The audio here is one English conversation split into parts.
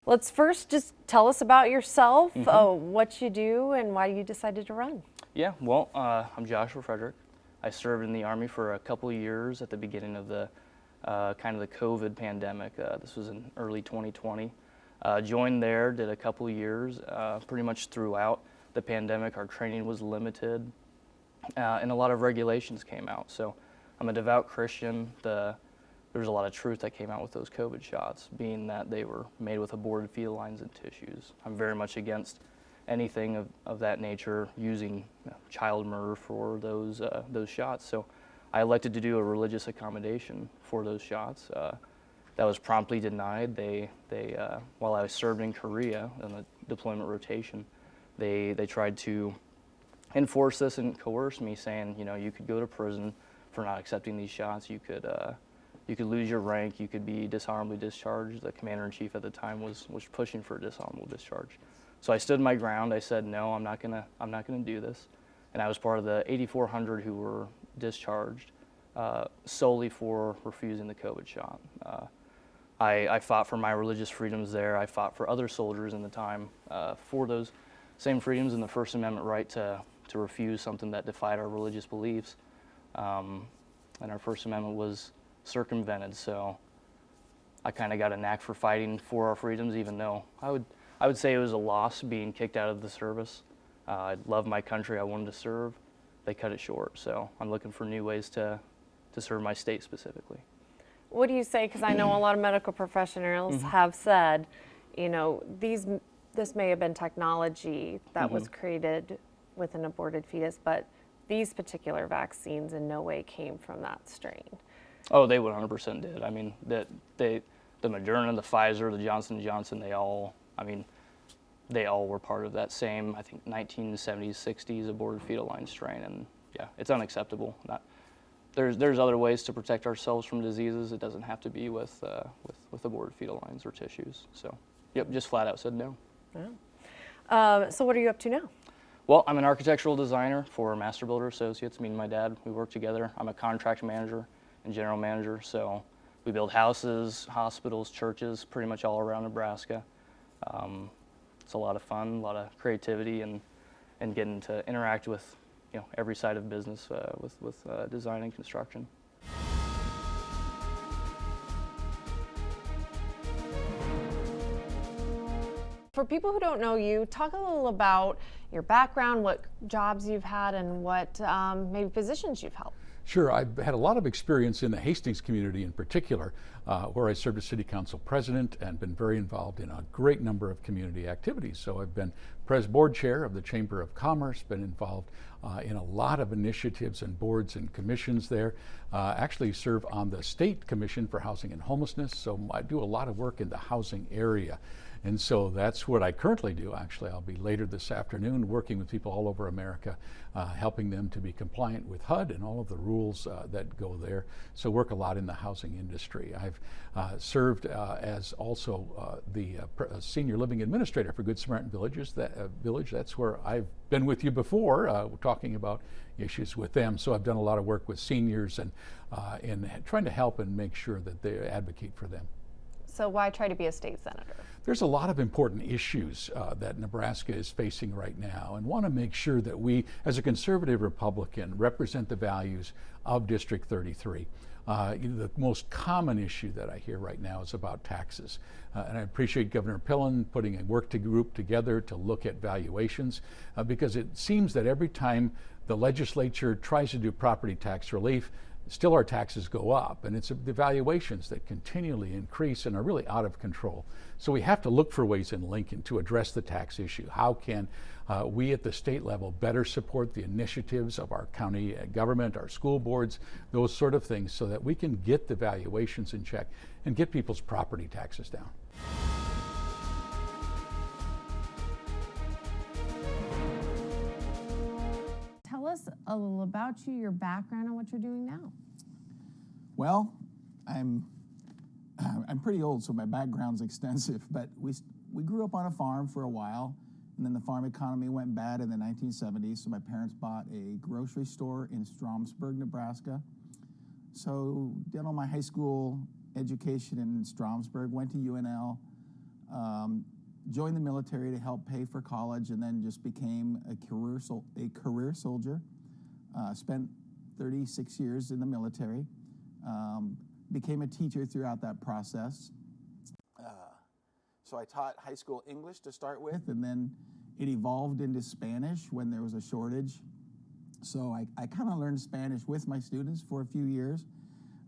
Let's first just tell us about yourself, Mm-hmm. what you do, and why you decided to run. Yeah, well, I'm Joshua Frederick. I served in the Army for a couple of years at the beginning of the kind of the COVID pandemic. This was in early 2020. Joined there, did a couple of years, pretty much throughout the pandemic. Our training was limited, and a lot of regulations came out. So I'm a devout Christian. There was a lot of truth that came out with those COVID shots, being that they were made with aborted fetal lines and tissues. I'm very much against anything of that nature, using child murder for those shots. So I elected to do a religious accommodation for those shots. That was promptly denied. They while I was served in Korea on the deployment rotation, they tried to enforce this and coerce me, saying, you could go to prison for not accepting these shots. You could lose your rank. You could be dishonorably discharged. The commander-in-chief at the time was pushing for a dishonorable discharge. So I stood my ground. I said, no, I'm not gonna do this. And I was part of the 8,400 who were discharged solely for refusing the COVID shot. I fought for my religious freedoms there. I fought for other soldiers in the time for those same freedoms and the First Amendment right to refuse something that defied our religious beliefs. And our First Amendment was circumvented. So I kind of got a knack for fighting for our freedoms, even though I would say it was a loss being kicked out of the service. I love my country. I wanted to serve. They cut it short. So I'm looking for new ways to serve my state specifically. What do you say? Because I know a lot of medical professionals have said, this may have been technology that was created with an aborted fetus, but these particular vaccines in no way came from that strain. Oh, they 100% did. I mean, the Moderna, the Pfizer, the Johnson & Johnson, they all were part of that same, I think, 1970s, 60s aborted fetal line strain, and yeah, it's unacceptable. There's other ways to protect ourselves from diseases. It doesn't have to be with aborted fetal lines or tissues. So, yep, just flat out said no. Yeah. So what are you up to now? Well, I'm an architectural designer for Master Builder Associates. Me and my dad, we work together. I'm a contract manager and general manager, so we build houses, hospitals, churches, pretty much all around Nebraska. It's a lot of fun, a lot of creativity, and getting to interact with every side of business with design and construction. For people who don't know you, talk a little about your background, what jobs you've had, and what maybe positions you've held. Sure, I've had a lot of experience in the Hastings community in particular, where I served as city council president and been very involved in a great number of community activities. So I've been board chair of the Chamber of Commerce, been involved in a lot of initiatives and boards and commissions there. Actually serve on the State Commission for Housing and Homelessness, so I do a lot of work in the housing area. And so that's what I currently do. Actually, I'll be later this afternoon working with people all over America, helping them to be compliant with HUD and all of the rules that go there. So work a lot in the housing industry. I've served as also the senior living administrator for Good Samaritan Village. That's where I've been with you before, talking about issues with them. So I've done a lot of work with seniors and in trying to help and make sure that they advocate for them. So why try to be a state senator? There's a lot of important issues that Nebraska is facing right now, and want to make sure that we, as a conservative Republican, represent the values of District 33. The most common issue that I hear right now is about taxes. And I appreciate Governor Pillen putting a work group together to look at valuations, because it seems that every time the legislature tries to do property tax relief, still our taxes go up, and it's the valuations that continually increase and are really out of control. So we have to look for ways in Lincoln to address the tax issue. How can we at the state level better support the initiatives of our county government, our school boards, those sort of things, so that we can get the valuations in check and get people's property taxes down. Tell us a little about you, your background, and what you're doing now. Well, I'm pretty old, so my background's extensive, but we grew up on a farm for a while, and then the farm economy went bad in the 1970s, so my parents bought a grocery store in Stromsburg, Nebraska. So did all my high school education in Stromsburg, went to UNL, Joined the military to help pay for college, and then just became a career soldier. Spent 36 years in the military. Became a teacher throughout that process. So I taught high school English to start with, and then it evolved into Spanish when there was a shortage. So I kind of learned Spanish with my students for a few years,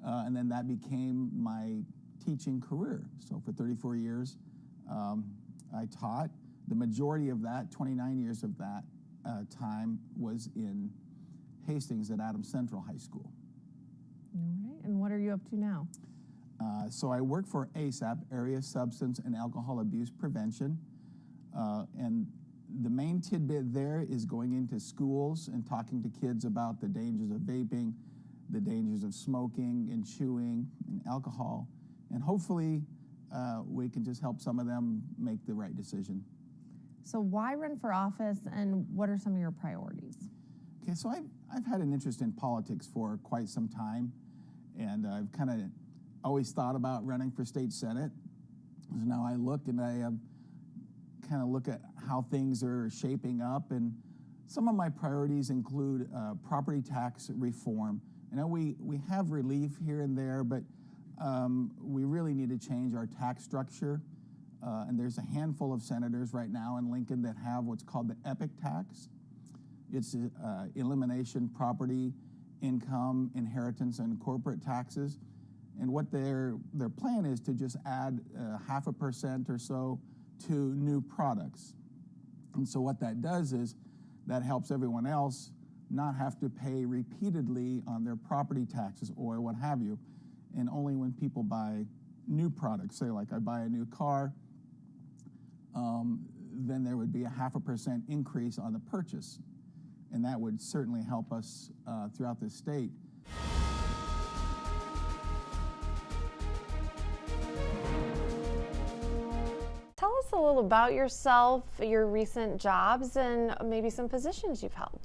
and then that became my teaching career. So for 34 years, I taught. The majority of that, 29 years of that time, was in Hastings at Adams Central High School. All right, and what are you up to now? So I work for ASAP, Area Substance and Alcohol Abuse Prevention, and the main tidbit there is going into schools and talking to kids about the dangers of vaping, the dangers of smoking and chewing and alcohol, and hopefully we can just help some of them make the right decision. So why run for office, and what are some of your priorities? Okay, so I've had an interest in politics for quite some time, and I've kind of always thought about running for state senate. So now I look and I kind of look at how things are shaping up, and some of my priorities include property tax reform. I know we have relief here and there, but we really need to change our tax structure. And there's a handful of senators right now in Lincoln that have what's called the EPIC tax. It's elimination property, income, inheritance, and corporate taxes. And what their plan is to just add 0.5% or so to new products. And so what that does is that helps everyone else not have to pay repeatedly on their property taxes or what have you. And only when people buy new products, say like I buy a new car, then there would be a 0.5% increase on the purchase. And that would certainly help us throughout the state. Tell us a little about yourself, your recent jobs, and maybe some positions you've held.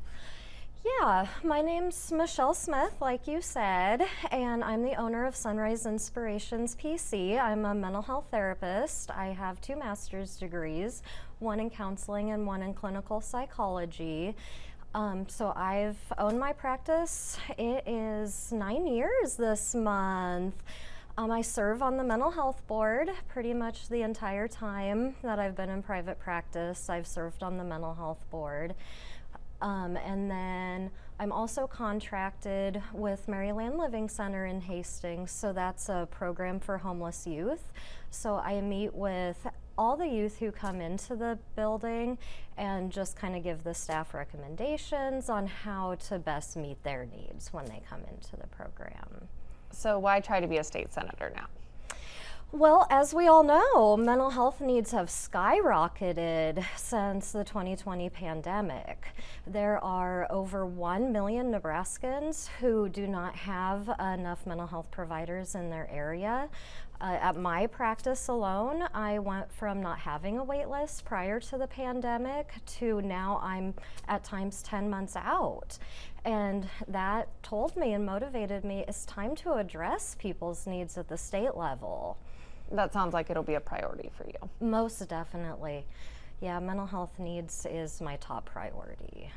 Yeah, my name's Michelle Smith, like you said, and I'm the owner of Sunrise Inspirations PC. I'm a mental health therapist. I have 2 master's degrees, one in counseling and one in clinical psychology. So I've owned my practice. It is 9 years this month. I serve on the mental health board pretty much the entire time that I've been in private practice. I've served on the mental health board. And then I'm also contracted with Maryland Living Center in Hastings, so that's a program for homeless youth. So I meet with all the youth who come into the building and just kind of give the staff recommendations on how to best meet their needs when they come into the program. So why try to be a state senator now? Well, as we all know, mental health needs have skyrocketed since the 2020 pandemic. There are over 1 million Nebraskans who do not have enough mental health providers in their area. At my practice alone, I went from not having a wait list prior to the pandemic to now I'm at times 10 months out. And that told me and motivated me, it's time to address people's needs at the state level. That sounds like it'll be a priority for you. Most definitely. Yeah, mental health needs is my top priority.